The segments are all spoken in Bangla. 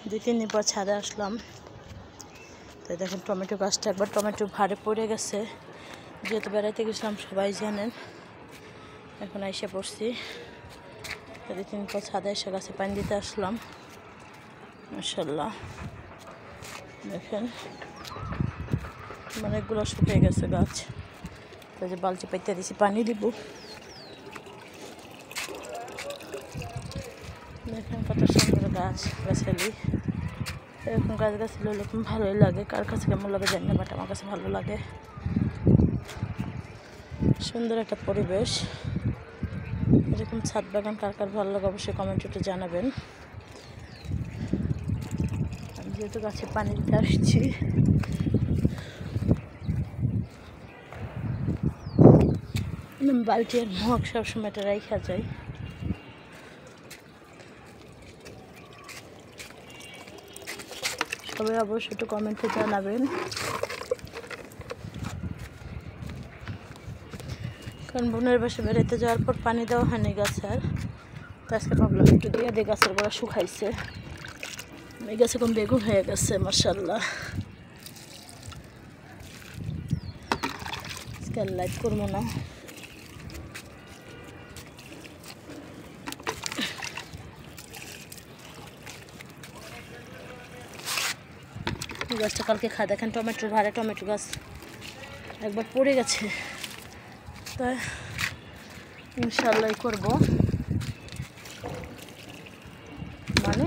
2-3 দিন পর ছাদে আসলাম। তাই দেখেন টমেটো গাছটা একবার টমেটো ভারে পড়ে গেছে, যেহেতু বেড়াইতে গেছিলাম সবাই জানেন। এখন এসে পড়ছি, 2-3 দিন পর ছাদে এসে গাছে পানি দিতে আসলাম। মাশাআল্লাহ দেখেন অনেকগুলো শুকিয়ে গেছে গাছ, তাই যে বালতি পাইতে দিছি পানি দিব। দেখেন কত সুন্দর গাছ গাছালি, এরকম গাছ গাছালি এরকম ভালোই লাগে। কার কাছে কেমন লাগে জানি না, বাট আমার কাছে ভালো লাগে। সুন্দর একটা পরিবেশ, এরকম ছাদ বাগান কার কার ভালো লাগে অবশ্যই কমেন্টে একটু জানাবেন। আমি যেহেতু গাছে পানি দিতে আসছি, বালতি আর মগ সবসময় এটা রাখা যায়। সবাই অবশ্যই একটু কমেন্টে জানাবেন, কারণ বোনের বাসে বেড়াইতে যাওয়ার পর পানি দেওয়া হয়নি গাছের। তো আজকে ভাবলাম একটু দিয়ে দিয়ে গাছের গোড়া শুকাইছে, এই গাছে কোন বেগুন হয়ে গেছে মাশাআল্লাহ। আজকে লাইট করবো না, গাছটা কালকে খায় দেখেন টমেটোর ভারে টমেটো গাছ একবার পড়ে গেছে, তাই ইনশাআল্লাহ করবো। মানে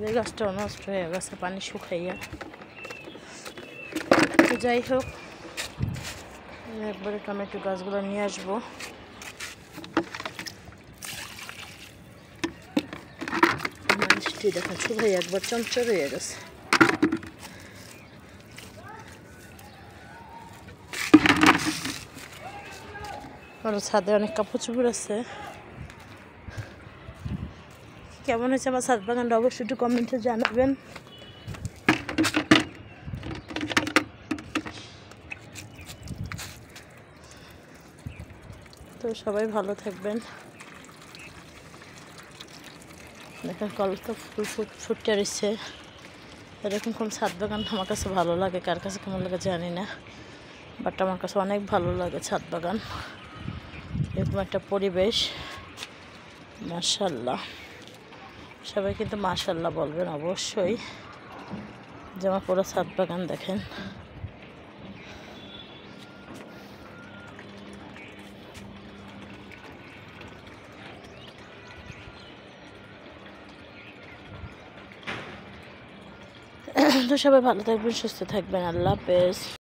এই গাছটা নষ্ট হয়ে গেছে পানি শুকাইয়া। তো যাই হোক, একবারে টমেটো গাছগুলো নিয়ে আসবো। মানুষটি দেখেন শুকাই একবার চঞ্চল হয়ে গেছে। আমার ছাদে অনেক কাপড় চোপড় আছে। কেমন হয়েছে আমার ছাদ বাগানটা অবশ্যই একটু কমেন্টে জানাবেন। তো সবাই ভালো থাকবেন। দেখেন কল তো ফুল ফুটে রয়েছে। এরকম কোন ছাদ বাগান আমার কাছে ভালো লাগে, কার কাছে কেমন লাগে জানি না, বাট আমার কাছে অনেক ভালো লাগে ছাদ বাগান। এরকম একটা পরিবেশ মাশাআল্লাহ। সবাই কিন্তু মাশাআল্লাহ বলবেন অবশ্যই, যে আমার পুরো ছাদ বাগান দেখেন। তো সবাই ভালো থাকবেন, সুস্থ থাকবেন, আল্লাহ হাফেজ।